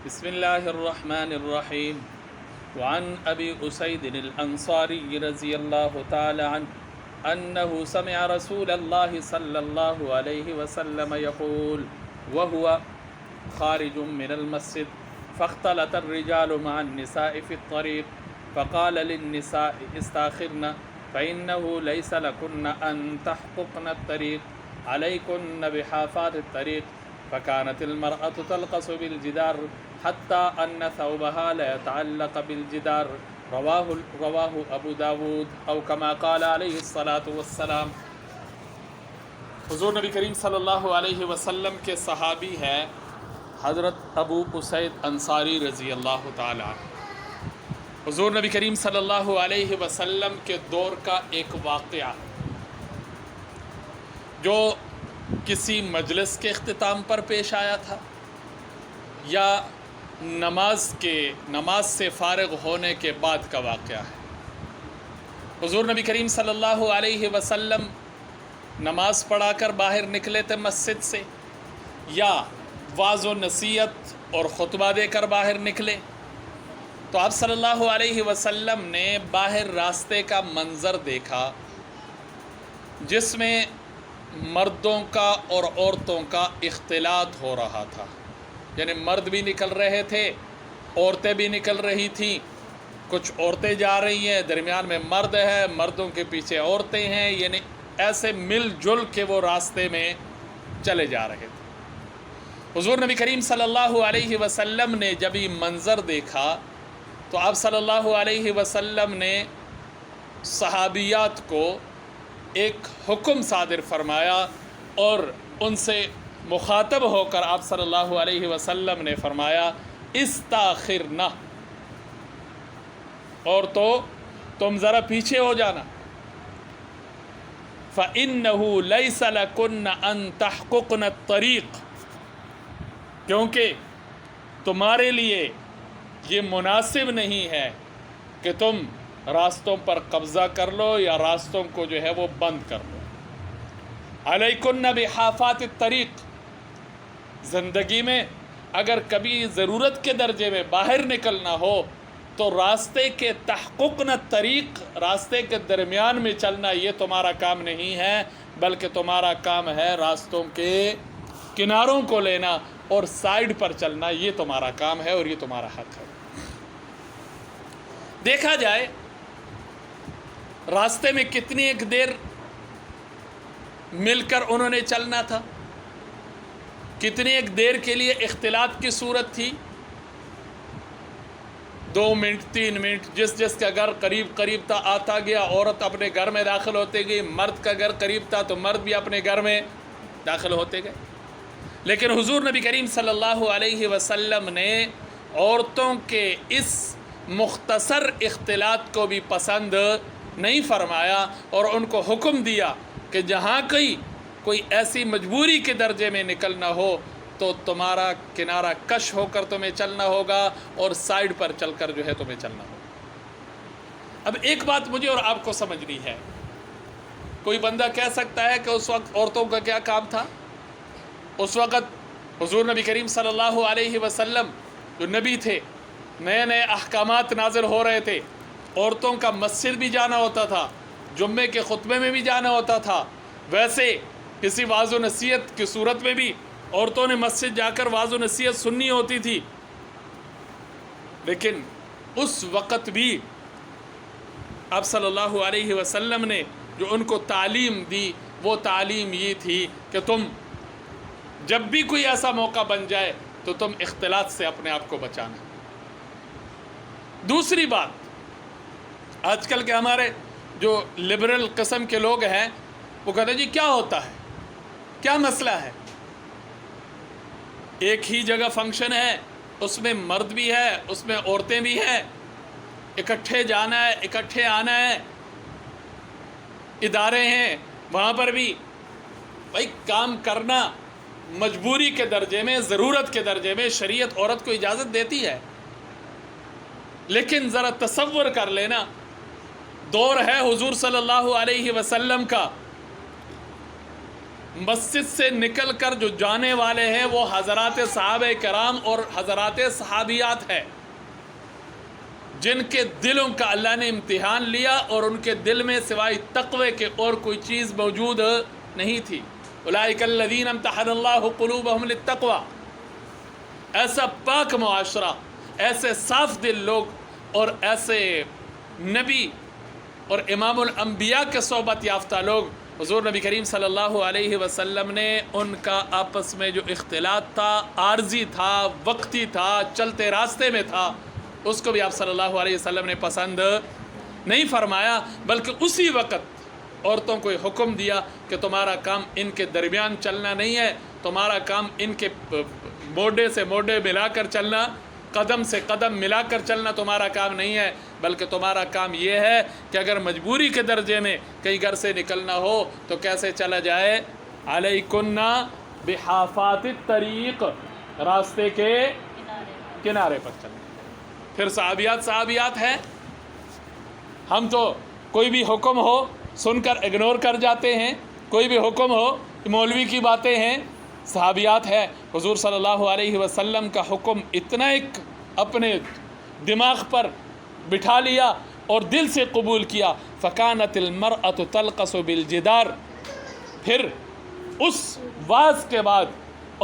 بسم الله الرحمن الرحيم. وعن أبي أسيد الأنصاري رضي الله تعالى عنه أنه سمع رسول الله صلى الله عليه وسلم يقول وهو خارج من المسجد فاختلط الرجال مع النساء في الطريق فقال للنساء استاخرن فإنه ليس لكن أن تحققن الطريق عليكن بحافات الطريق فكانت المرأة تلقص بالجدار حتى أن ثوبها لا يتعلق بالجدار رواه ابو داود او كما قال علیہ الصلاۃ والسلام. حضور نبی کریم صلی اللہ علیہ وسلم کے صحابی ہے حضرت ابو اسید انصاری رضی اللہ تعالی عنہ. حضور نبی کریم صلی اللہ علیہ وسلم کے دور کا ایک واقعہ جو کسی مجلس کے اختتام پر پیش آیا تھا یا نماز سے فارغ ہونے کے بعد کا واقعہ ہے. حضور نبی کریم صلی اللہ علیہ وسلم نماز پڑھا کر باہر نکلے تھے مسجد سے یا واعظ و نصیحت اور خطبہ دے کر باہر نکلے تو آپ صلی اللہ علیہ وسلم نے باہر راستے کا منظر دیکھا جس میں مردوں کا اور عورتوں کا اختلاط ہو رہا تھا. یعنی مرد بھی نکل رہے تھے، عورتیں بھی نکل رہی تھیں. کچھ عورتیں جا رہی ہیں، درمیان میں مرد ہے، مردوں کے پیچھے عورتیں ہیں. یعنی ایسے مل جل کے وہ راستے میں چلے جا رہے تھے. حضور نبی کریم صلی اللہ علیہ وسلم نے جب یہ منظر دیکھا تو آپ صلی اللہ علیہ وسلم نے صحابیات کو ایک حکم صادر فرمایا اور ان سے مخاطب ہو کر آپ صلی اللہ علیہ وسلم نے فرمایا استاخرنا، اور تو تم ذرا پیچھے ہو جانا. فَإِنَّهُ لَيْسَ لَكُنَّ أَن تَحْقُقْنَ الطَّرِيقَ، کیونکہ تمہارے لیے یہ مناسب نہیں ہے کہ تم راستوں پر قبضہ کر لو یا راستوں کو جو ہے وہ بند کر لو. علیکن بحافات الطریق، زندگی میں اگر کبھی ضرورت کے درجے میں باہر نکلنا ہو تو راستے کے تحققن الطریق، راستے کے درمیان میں چلنا یہ تمہارا کام نہیں ہے، بلکہ تمہارا کام ہے راستوں کے کناروں کو لینا اور سائیڈ پر چلنا. یہ تمہارا کام ہے اور یہ تمہارا حق ہے. دیکھا جائے راستے میں کتنی ایک دیر مل کر انہوں نے چلنا تھا، کتنی ایک دیر کے لیے اختلاط کی صورت تھی. 2 منٹ 3 منٹ، جس کا گھر قریب تھا آتا گیا، عورت اپنے گھر میں داخل ہوتے گئی، مرد کا گھر قریب تھا تو مرد بھی اپنے گھر میں داخل ہوتے گئے. لیکن حضور نبی کریم صلی اللہ علیہ وسلم نے عورتوں کے اس مختصر اختلاط کو بھی پسند نہیں فرمایا اور ان کو حکم دیا کہ جہاں کوئی ایسی مجبوری کے درجے میں نکلنا ہو تو تمہارا کنارہ کش ہو کر تمہیں چلنا ہوگا اور سائیڈ پر چل کر جو ہے تمہیں چلنا ہوگا. اب ایک بات مجھے اور آپ کو سمجھنی ہے. کوئی بندہ کہہ سکتا ہے کہ اس وقت عورتوں کا کیا کام تھا؟ اس وقت حضور نبی کریم صلی اللہ علیہ وسلم جو نبی تھے، نئے نئے احکامات نازل ہو رہے تھے. عورتوں کا مسجد بھی جانا ہوتا تھا، جمعے کے خطبے میں بھی جانا ہوتا تھا. ویسے کسی واعظ و نصیحت کی صورت میں بھی عورتوں نے مسجد جا کر واعظ و نصیحت سننی ہوتی تھی. لیکن اس وقت بھی آپ صلی اللہ علیہ وسلم نے جو ان کو تعلیم دی وہ تعلیم یہ تھی کہ تم جب بھی کوئی ایسا موقع بن جائے تو تم اختلاط سے اپنے آپ کو بچانا. دوسری بات، آج کل کے ہمارے جو لبرل قسم کے لوگ ہیں وہ کہتے ہیں جی کیا ہوتا ہے، کیا مسئلہ ہے، ایک ہی جگہ فنکشن ہے، اس میں مرد بھی ہے، اس میں عورتیں بھی ہیں، اکٹھے جانا ہے، اکٹھے آنا ہے، ادارے ہیں وہاں پر بھی. بھائی کام کرنا مجبوری کے درجے میں، ضرورت کے درجے میں شریعت عورت کو اجازت دیتی ہے. لیکن ذرا تصور کر لینا، دور ہے حضور صلی اللہ علیہ وسلم کا مسجد سے نکل کر جو جانے والے ہیں وہ حضرات صحابہ کرام اور حضرات صحابیات ہیں، جن کے دلوں کا اللہ نے امتحان لیا اور ان کے دل میں سوائے تقوی کے اور کوئی چیز موجود نہیں تھی۔ اولئک الذین امتحن اللہ قلوبہم للتقوی، ایسا پاک معاشرہ، ایسے صاف دل لوگ اور ایسے نبی اور امام الانبیاء کے صحبت یافتہ لوگ، حضور نبی کریم صلی اللہ علیہ وسلم نے ان کا آپس میں جو اختلاط تھا، عارضی تھا، وقتی تھا، چلتے راستے میں تھا، اس کو بھی آپ صلی اللہ علیہ وسلم نے پسند نہیں فرمایا، بلکہ اسی وقت عورتوں کو حکم دیا کہ تمہارا کام ان کے درمیان چلنا نہیں ہے، تمہارا کام ان کے موڈے سے موڈے ملا کر چلنا، قدم سے قدم ملا کر چلنا تمہارا کام نہیں ہے، بلکہ تمہارا کام یہ ہے کہ اگر مجبوری کے درجے میں کہیں گھر سے نکلنا ہو تو کیسے چلا جائے، علیکن بحافات الطریق، راستے کے کنارے پر چلنا۔ پھر صحابیات ہیں، ہم تو کوئی بھی حکم ہو سن کر اگنور کر جاتے ہیں، کوئی بھی حکم ہو مولوی کی باتیں ہیں۔ صحابیات ہے، حضور صلی اللہ علیہ وسلم کا حکم اتنا ایک اپنے دماغ پر بٹھا لیا اور دل سے قبول کیا۔ فکانت المرأة تلقص بالجدار، پھر اس واز کے بعد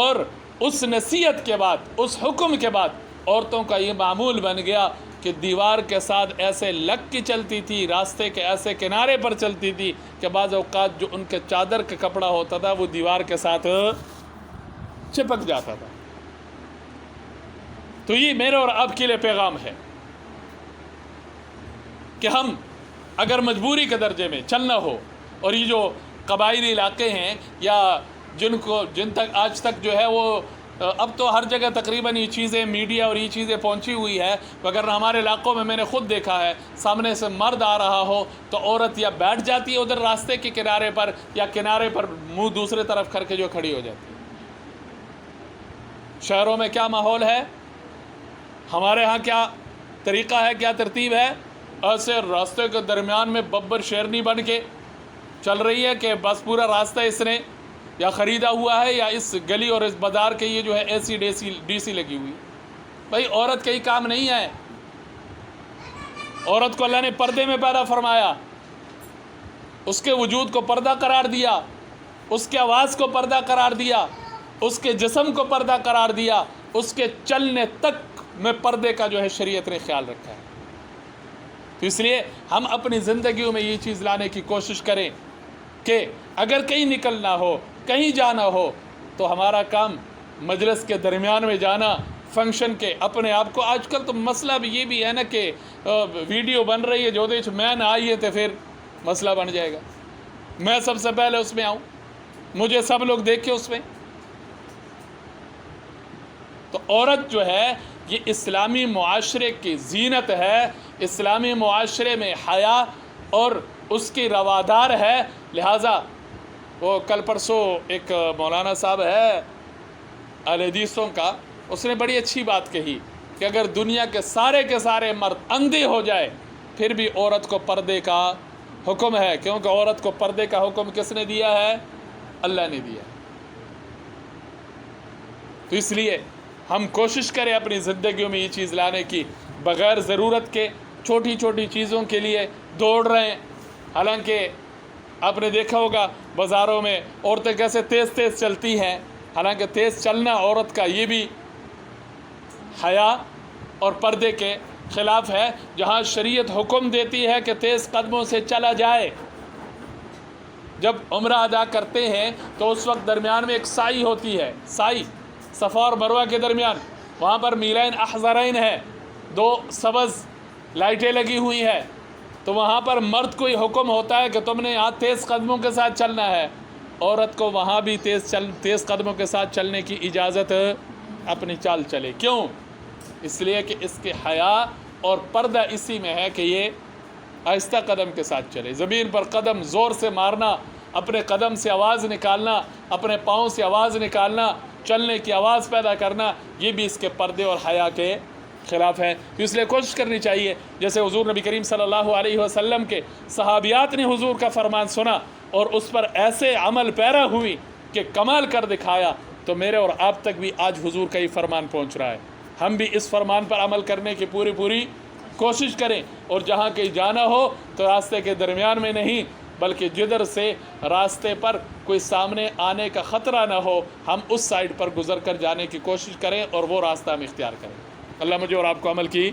اور اس نصیحت کے بعد، اس حکم کے بعد عورتوں کا یہ معمول بن گیا کہ دیوار کے ساتھ ایسے لگ کی چلتی تھی، راستے کے ایسے کنارے پر چلتی تھی کہ بعض اوقات جو ان کے چادر کا کپڑا ہوتا تھا وہ دیوار کے ساتھ چپک جاتا تھا۔ تو یہ میرے اور آپ کے لیے پیغام ہے کہ ہم اگر مجبوری کے درجے میں چلنا ہو، اور یہ جو قبائلی علاقے ہیں یا جن تک آج تک جو ہے وہ اب تو ہر جگہ تقریباً یہ چیزیں میڈیا اور یہ چیزیں پہنچی ہوئی ہے، مگر ہمارے علاقوں میں نے خود دیکھا ہے، سامنے سے مرد آ رہا ہو تو عورت یا بیٹھ جاتی ہے ادھر راستے کے کنارے پر، یا کنارے پر منہ دوسرے طرف کر کے جو کھڑی ہو جاتی ہے۔ شہروں میں کیا ماحول ہے، ہمارے ہاں کیا طریقہ ہے، کیا ترتیب ہے؟ ایسے راستے کے درمیان میں ببر شیرنی بن کے چل رہی ہے کہ بس پورا راستہ اس نے یا خریدا ہوا ہے یا اس گلی اور اس بازار کے یہ جو ہے ایسی ڈی سی لگی ہوئی۔ بھائی عورت کا ہی کام نہیں ہے، عورت کو اللہ نے پردے میں پیدا فرمایا، اس کے وجود کو پردہ قرار دیا، اس کے آواز کو پردہ قرار دیا، اس کے جسم کو پردہ قرار دیا، اس کے چلنے تک میں پردے کا جو ہے شریعت نے خیال رکھا ہے۔ تو اس لیے ہم اپنی زندگیوں میں یہ چیز لانے کی کوشش کریں کہ اگر کہیں نکلنا ہو، کہیں جانا ہو تو ہمارا کام مجلس کے درمیان میں جانا، فنکشن کے اپنے آپ کو، آج کل تو مسئلہ بھی یہ بھی ہے نا کہ ویڈیو بن رہی ہے جو میں نہ آئی ہے تو پھر مسئلہ بن جائے گا، میں سب سے پہلے اس میں آؤں، مجھے سب لوگ دیکھیں اس میں۔ تو عورت جو ہے یہ اسلامی معاشرے کی زینت ہے، اسلامی معاشرے میں حیا اور اس کی روادار ہے، لہٰذا وہ کل پرسوں ایک مولانا صاحب ہے اہل حدیثوں کا، اس نے بڑی اچھی بات کہی کہ اگر دنیا کے سارے مرد اندھے ہو جائے پھر بھی عورت کو پردے کا حکم ہے، کیونکہ عورت کو پردے کا حکم کس نے دیا ہے؟ اللہ نے دیا۔ تو اس لیے ہم کوشش کریں اپنی زندگیوں میں یہ چیز لانے کی، بغیر ضرورت کے چھوٹی چھوٹی چیزوں کے لیے دوڑ رہے ہیں۔ حالانکہ آپ نے دیکھا ہوگا بازاروں میں عورتیں کیسے تیز چلتی ہیں، حالانکہ تیز چلنا عورت کا یہ بھی حیا اور پردے کے خلاف ہے۔ جہاں شریعت حکم دیتی ہے کہ تیز قدموں سے چلا جائے، جب عمرہ ادا کرتے ہیں تو اس وقت درمیان میں ایک سائی ہوتی ہے، سائی صفا اور مروہ کے درمیان، وہاں پر میلین احزرین ہے، دو سبز لائٹیں لگی ہوئی ہیں، تو وہاں پر مرد کو یہ حکم ہوتا ہے کہ تم نے یہاں تیز قدموں کے ساتھ چلنا ہے، عورت کو وہاں بھی تیز قدموں کے ساتھ چلنے کی اجازت، اپنی چال چلے۔ کیوں؟ اس لیے کہ اس کے حیا اور پردہ اسی میں ہے کہ یہ آہستہ قدم کے ساتھ چلے، زمین پر قدم زور سے مارنا، اپنے قدم سے آواز نکالنا، اپنے پاؤں سے آواز نکالنا، چلنے کی آواز پیدا کرنا، یہ بھی اس کے پردے اور حیا کے خلاف ہے۔ تو اس لیے کوشش کرنی چاہیے، جیسے حضور نبی کریم صلی اللہ علیہ وسلم کے صحابیات نے حضور کا فرمان سنا اور اس پر ایسے عمل پیرا ہوئی کہ کمال کر دکھایا، تو میرے اور آپ تک بھی آج حضور کا یہ فرمان پہنچ رہا ہے۔ ہم بھی اس فرمان پر عمل کرنے کی پوری کوشش کریں، اور جہاں کہیں جانا ہو تو راستے کے درمیان میں نہیں، بلکہ جدھر سے راستے پر کوئی سامنے آنے کا خطرہ نہ ہو، ہم اس سائڈ پر گزر کر جانے کی کوشش کریں اور وہ راستہ ہم اختیار کریں۔ اللہ مجھے اور آپ کو عمل کی